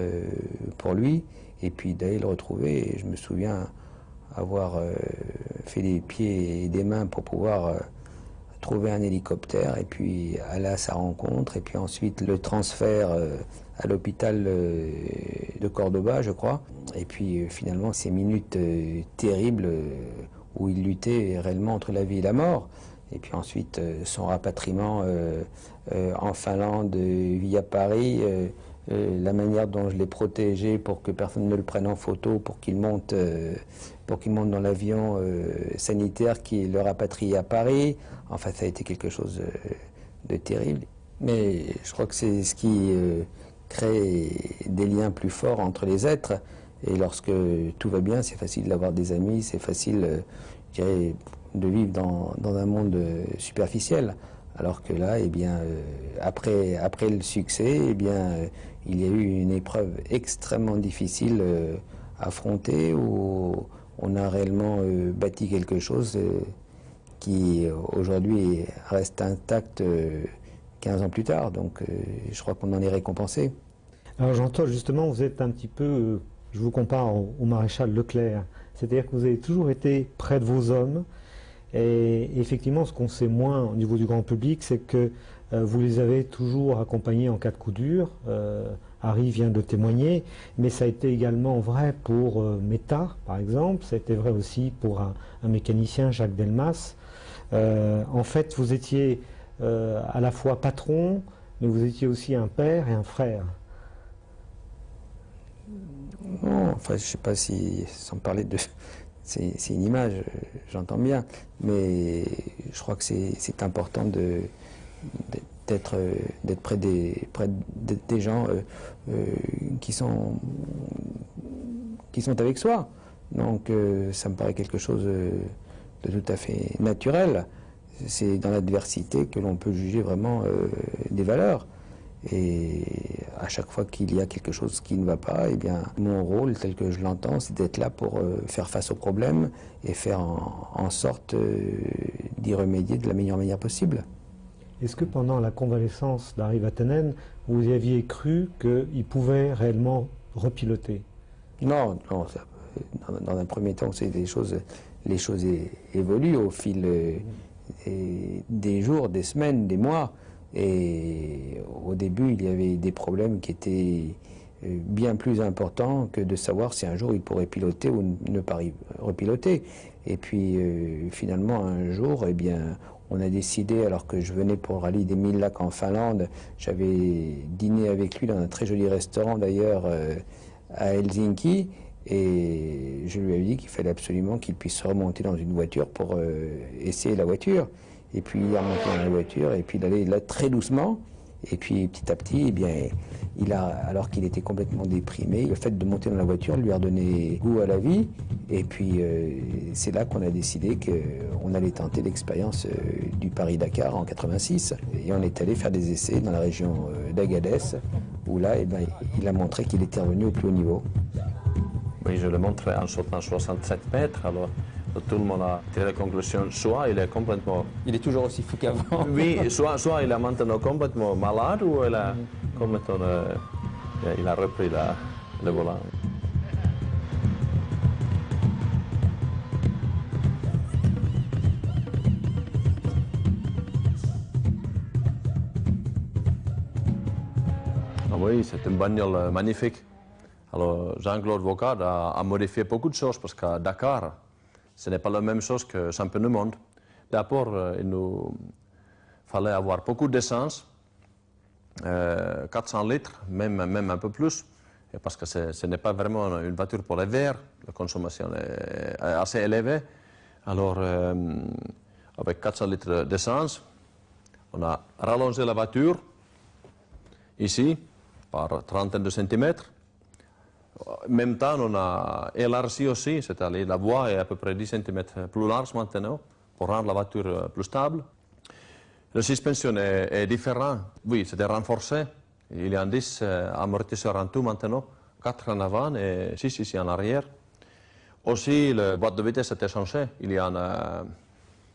pour lui, et puis d'aller le retrouver. Et je me souviens avoir fait des pieds et des mains pour pouvoir trouver un hélicoptère, et puis aller à sa rencontre, et puis ensuite le transfert à l'hôpital de Cordoba, je crois. Et puis finalement, ces minutes terribles où il luttait réellement entre la vie et la mort. Et puis ensuite, son rapatriement en Finlande via Paris, la manière dont je l'ai protégé pour que personne ne le prenne en photo, pour qu'il monte dans l'avion sanitaire qui le rapatrie à Paris. Enfin, ça a été quelque chose de terrible. Mais je crois que c'est ce qui crée des liens plus forts entre les êtres. Et lorsque tout va bien, c'est facile d'avoir des amis, c'est facile, je dirais, de vivre dans un monde superficiel. Alors que là, eh bien, après le succès, eh bien, il y a eu une épreuve extrêmement difficile à affronter, où on a réellement bâti quelque chose qui aujourd'hui reste intact 15 ans plus tard. Donc je crois qu'on en est récompensé. Alors Jean-Todt, justement, vous êtes un petit peu... Je vous compare au maréchal Leclerc, c'est-à-dire que vous avez toujours été près de vos hommes, et effectivement ce qu'on sait moins au niveau du grand public, c'est que vous les avez toujours accompagnés en cas de coup dur. Harry vient de témoigner, mais ça a été également vrai pour Meta, par exemple, ça a été vrai aussi pour un mécanicien, Jacques Delmas. En fait, vous étiez à la fois patron, mais vous étiez aussi un père et un frère. Non, enfin, je ne sais pas si, sans parler de... C'est une image, j'entends bien, mais je crois que c'est important d'être près des gens qui sont avec soi. Donc ça me paraît quelque chose de tout à fait naturel. C'est dans l'adversité que l'on peut juger vraiment des valeurs. Et à chaque fois qu'il y a quelque chose qui ne va pas, eh bien, mon rôle, tel que je l'entends, c'est d'être là pour faire face aux problèmes et faire en sorte d'y remédier de la meilleure manière possible. Est-ce que pendant la convalescence d'Harry Vatanen, vous y aviez cru qu'il pouvait réellement repiloter? Non, non. Dans un premier temps, c'est les choses évoluent au fil des jours, des semaines, des mois. Et au début, il y avait des problèmes qui étaient bien plus important que de savoir si un jour il pourrait piloter ou ne pas repiloter. Et puis finalement un jour, eh bien, on a décidé, alors que je venais pour le rallye des 1000 lacs en Finlande, j'avais dîné avec lui dans un très joli restaurant d'ailleurs à Helsinki, et je lui avais dit qu'il fallait absolument qu'il puisse remonter dans une voiture pour essayer la voiture. Et puis il est remonté dans la voiture, et puis il allait là très doucement. Et puis petit à petit, eh bien, alors qu'il était complètement déprimé, le fait de monter dans la voiture lui a redonné goût à la vie. Et puis c'est là qu'on a décidé qu'on allait tenter l'expérience du Paris-Dakar en 86. Et on est allé faire des essais dans la région d'Agadez, où là, eh bien, il a montré qu'il était revenu au plus haut niveau. Oui, je le montrais en sautant 67 mètres, alors tout le monde a tiré la conclusion, soit il est complètement... Il est toujours aussi fou qu'avant. Oui, soit il est maintenant complètement malade, ou il a complètement... il a repris le volant. Ah oui, c'est une bagnole magnifique. Alors Jean-Claude Vocard a modifié beaucoup de choses, parce qu'à Dakar, ce n'est pas la même chose que championnat du monde. D'abord, il nous fallait avoir beaucoup d'essence, 400 litres, même un peu plus, et parce que ce n'est pas vraiment une voiture pour les verts, la consommation est assez élevée. Alors, avec 400 litres d'essence, on a rallongé la voiture, ici, par trentaine de centimètres. En même temps, on a élargi aussi, c'est-à-dire la voie est à peu près 10 cm plus large maintenant, pour rendre la voiture plus stable. La suspension est différente, oui, c'était renforcé. Il y a 10 amortisseurs en tout maintenant, 4 en avant et 6 ici en arrière. Aussi, la boîte de vitesse a été changée, il y en a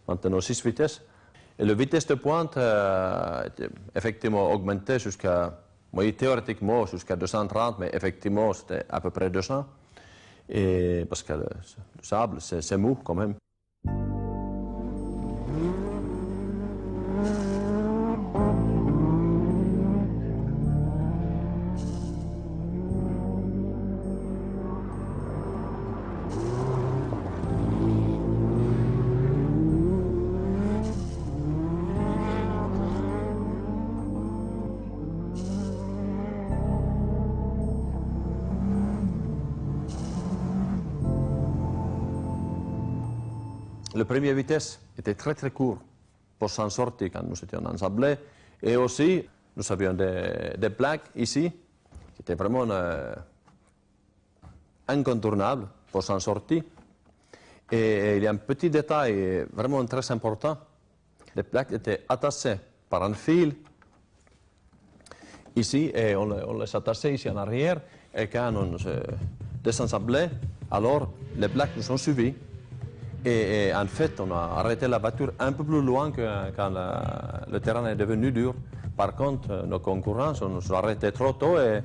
maintenant 6 vitesses. Et la vitesse de pointe a effectivement augmenté jusqu'à... Oui, théoriquement jusqu'à 230, mais effectivement c'était à peu près 200. Et parce que le sable, c'est mou quand même. Le premier vitesse était très très court pour s'en sortir quand nous étions ensablés. Et aussi, nous avions des plaques ici qui étaient vraiment incontournables pour s'en sortir. Et il y a un petit détail vraiment très important. Les plaques étaient attachées par un fil ici et on les attachait ici en arrière. Et quand on se désensablait, alors les plaques nous ont suivis. Et en fait, on a arrêté la voiture un peu plus loin quand le terrain est devenu dur. Par contre, nos concurrents nous ont arrêtés trop tôt et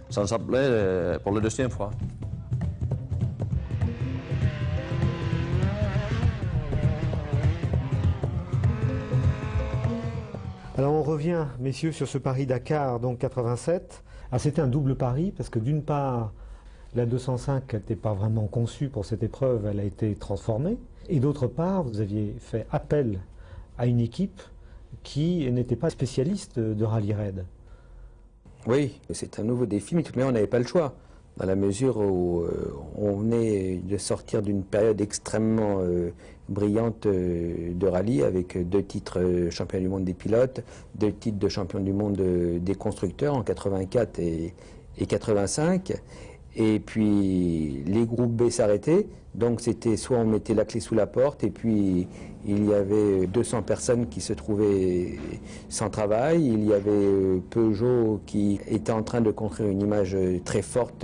s'ensablaient pour la deuxième fois. Alors on revient, messieurs, sur ce Paris-Dakar, donc 87. Ah, c'était un double pari, parce que d'une part, la 205 n'était pas vraiment conçue pour cette épreuve, elle a été transformée. Et d'autre part, vous aviez fait appel à une équipe qui n'était pas spécialiste de rallye raid. Oui, c'est un nouveau défi, mais on n'avait pas le choix. Dans la mesure où on venait de sortir d'une période extrêmement brillante de rallye, avec 2 titres champion du monde des pilotes, 2 titres de champion du monde des constructeurs en 84 et 85. Et puis les groupes B s'arrêtaient, donc c'était soit on mettait la clé sous la porte, et puis il y avait 200 personnes qui se trouvaient sans travail, il y avait Peugeot qui était en train de construire une image très forte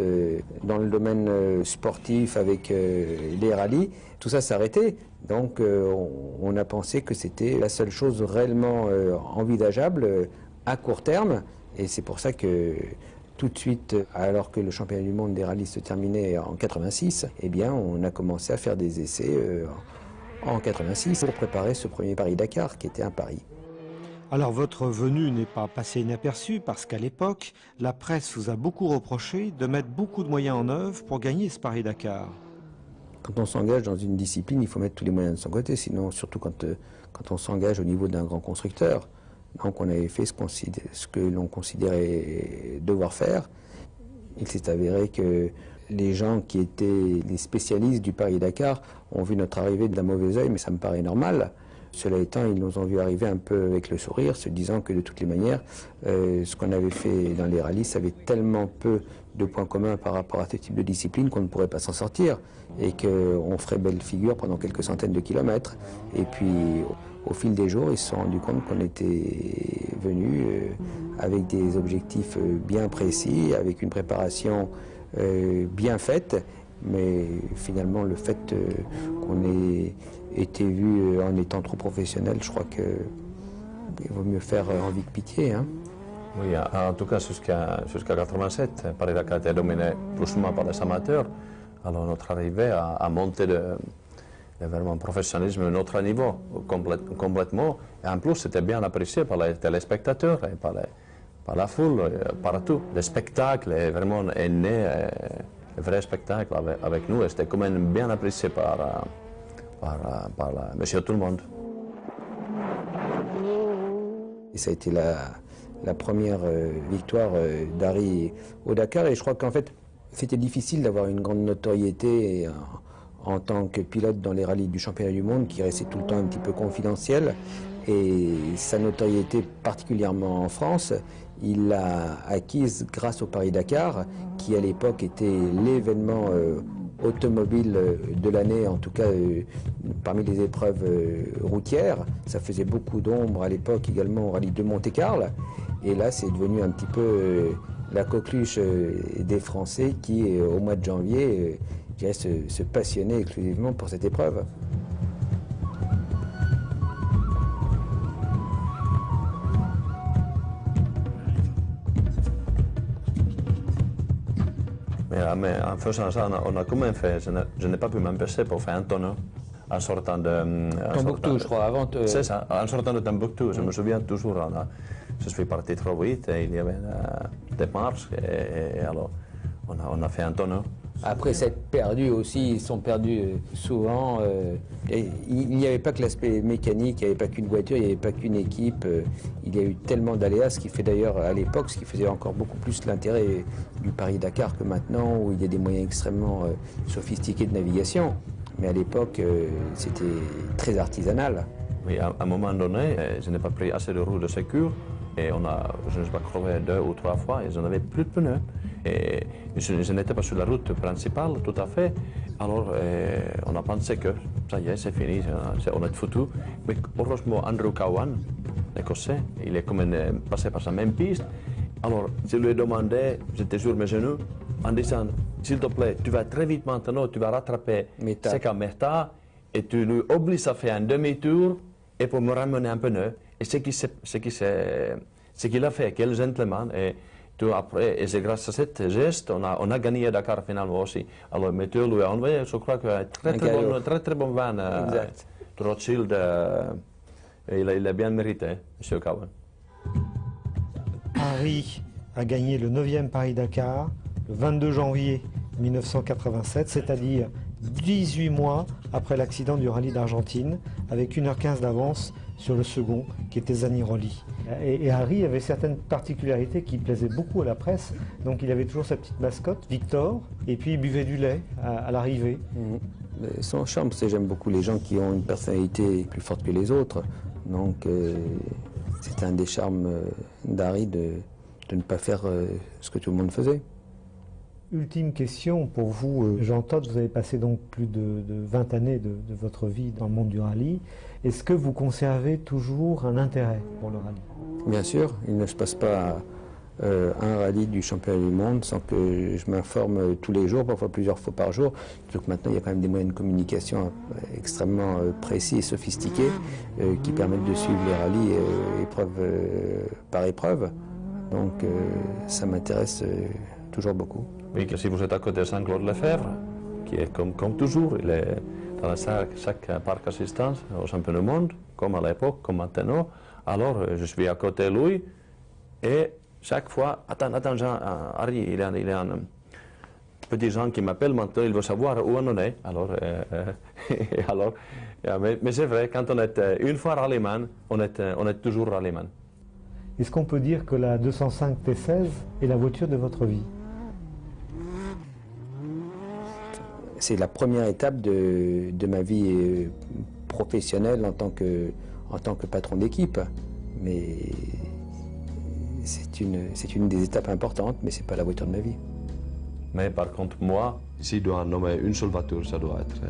dans le domaine sportif avec les rallyes, tout ça s'arrêtait. Donc on a pensé que c'était la seule chose réellement envisageable à court terme, et c'est pour ça que tout de suite, alors que le championnat du monde des rallyes se terminait en 86, eh bien, on a commencé à faire des essais en 86 pour préparer ce premier Paris-Dakar, qui était un pari. Alors votre venue n'est pas passée inaperçue parce qu'à l'époque, la presse vous a beaucoup reproché de mettre beaucoup de moyens en œuvre pour gagner ce Paris-Dakar. Quand on s'engage dans une discipline, il faut mettre tous les moyens de son côté, sinon surtout quand on s'engage au niveau d'un grand constructeur. Donc on avait fait ce que l'on considérait devoir faire. Il s'est avéré que les gens qui étaient les spécialistes du Paris-Dakar ont vu notre arrivée de la mauvaise œil, mais ça me paraît normal. Cela étant, ils nous ont vu arriver un peu avec le sourire, se disant que de toutes les manières, ce qu'on avait fait dans les rallyes, ça avait tellement peu de points communs par rapport à ce type de discipline qu'on ne pourrait pas s'en sortir et qu'on ferait belle figure pendant quelques centaines de kilomètres. Et puis, au fil des jours, ils se sont rendus compte qu'on était venus avec des objectifs bien précis, avec une préparation bien faite, mais finalement, le fait qu'on ait été vu en étant trop professionnel, je crois qu'il vaut mieux faire envie que pitié. Hein. Oui, en tout cas jusqu'à 87, Paris-Dakar était dominé plus ou moins par les amateurs. Alors notre arrivée a monté vraiment un professionnalisme à un autre niveau, complètement. Et en plus, c'était bien apprécié par les téléspectateurs, et par la foule, partout. Le spectacle est vraiment né, le vrai spectacle avec nous, et c'était quand même bien apprécié par Monsieur Tout-le-Monde. Et ça a été la première victoire d'Harry au Dakar, et je crois qu'en fait, c'était difficile d'avoir une grande notoriété en tant que pilote dans les rallyes du championnat du monde, qui restait tout le temps un petit peu confidentiel. Et sa notoriété, particulièrement en France, il l'a acquise grâce au Paris-Dakar, qui à l'époque était l'événement automobile de l'année, en tout cas parmi les épreuves routières. Ça faisait beaucoup d'ombre à l'époque également au rallye de Monte-Carlo. Et là, c'est devenu un petit peu la coqueluche des Français qui, au mois de janvier, se passionnaient exclusivement pour cette épreuve. Mais en faisant ça, on a quand même fait, je n'ai pas pu m'empêcher pour faire un tonneau en sortant de... Tombouctou, je crois, avant... C'est ça, en sortant de Tombouctou, je me souviens toujours, je suis parti trop vite et il y avait des marches et alors on a fait un tonneau. Après s'être perdus aussi, ils sont perdus souvent. Et il n'y avait pas que l'aspect mécanique, il n'y avait pas qu'une voiture, il n'y avait pas qu'une équipe. Il y a eu tellement d'aléas, ce qui fait d'ailleurs à l'époque, ce qui faisait encore beaucoup plus l'intérêt du Paris-Dakar que maintenant, où il y a des moyens extrêmement sophistiqués de navigation. Mais à l'époque, c'était très artisanal. Oui, à un moment donné, je n'ai pas pris assez de roues de sécurité. Et je ne sais pas, crevé 2 ou 3 fois et je n'avais plus de pneus. Et je n'étais pas sur la route principale, tout à fait. Alors, on a pensé que ça y est, c'est fini, on est foutu. Mais heureusement, Andrew Cowan, l'Écossais, il est quand même passé par sa même piste. Alors, je lui ai demandé, j'étais sur mes genoux, en disant, s'il te plaît, tu vas très vite maintenant, tu vas rattraper Seka Mehta et tu lui obliges à faire un demi-tour et pour me ramener un pneu. Et ce qu'il a fait, quel gentleman. Et c'est grâce à ce geste, on a gagné Dakar finalement aussi. Alors, Météo lui a envoyé, je crois, un très bon van. Rothschild, il a bien mérité, M. Cowan. Harry a gagné le 9e Paris-Dakar le 22 janvier 1987, c'est-à-dire 18 mois après l'accident du rallye d'Argentine, avec 1h15 d'avance sur le second, qui était Zaniroli. Et Harry avait certaines particularités qui plaisaient beaucoup à la presse. Donc il avait toujours sa petite mascotte, Victor, et puis il buvait du lait à l'arrivée. Son charme, c'est j'aime beaucoup les gens qui ont une personnalité plus forte que les autres. Donc c'est un des charmes d'Harry de ne pas faire ce que tout le monde faisait. Ultime question pour vous, Jean Todt, vous avez passé donc plus de 20 années de votre vie dans le monde du rallye. Est-ce que vous conservez toujours un intérêt pour le rallye? Bien sûr, il ne se passe pas un rallye du championnat du monde sans que je m'informe tous les jours, parfois plusieurs fois par jour. Donc maintenant, il y a quand même des moyens de communication extrêmement précis et sophistiqués qui permettent de suivre les rallyes épreuve par épreuve. Donc ça m'intéresse toujours beaucoup. Oui, que si vous êtes à côté de Jean-Claude Lefebvre, qui est comme toujours, il est dans chaque parc assistance au championnat du monde, comme à l'époque, comme maintenant. Alors, je suis à côté de lui et chaque fois, attends, Jean, Harry, il y a un petit Jean qui m'appelle maintenant, il veut savoir où on en est. Alors, mais c'est vrai, quand on est une fois rallyman, on est toujours rallyman. Est-ce qu'on peut dire que la 205 T16 est la voiture de votre vie? C'est la première étape de ma vie professionnelle en tant que patron d'équipe. Mais c'est une des étapes importantes, mais ce n'est pas la voiture de ma vie. Mais par contre, moi, si je dois nommer une seule voiture, ça doit être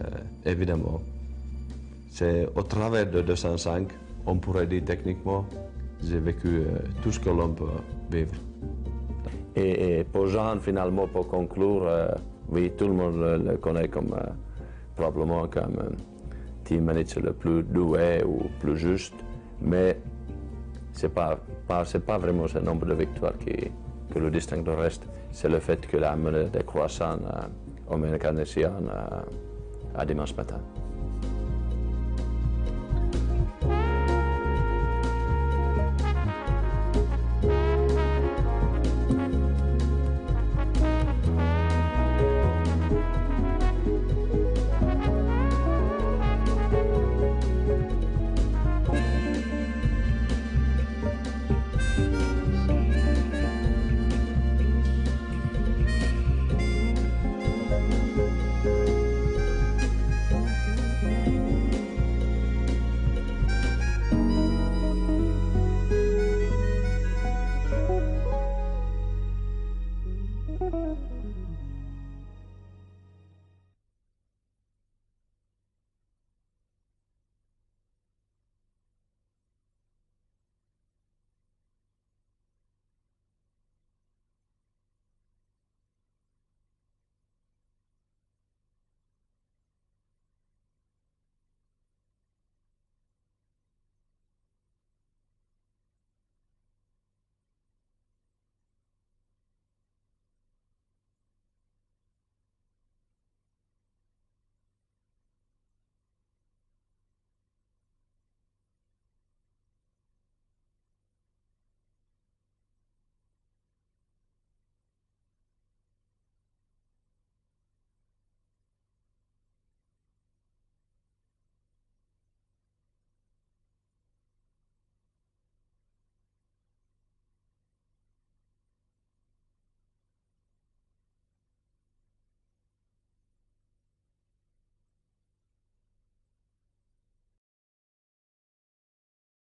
évidemment. C'est au travers de 205, on pourrait dire techniquement, j'ai vécu tout ce que l'on peut vivre. Et pour Jean, finalement, pour conclure, oui, tout le monde le connaît comme probablement comme team manager le plus doué ou plus juste, mais ce n'est pas vraiment ce nombre de victoires qui le distingue du reste, c'est le fait qu'il a amené des croissants aux mécaniciens à dimanche matin.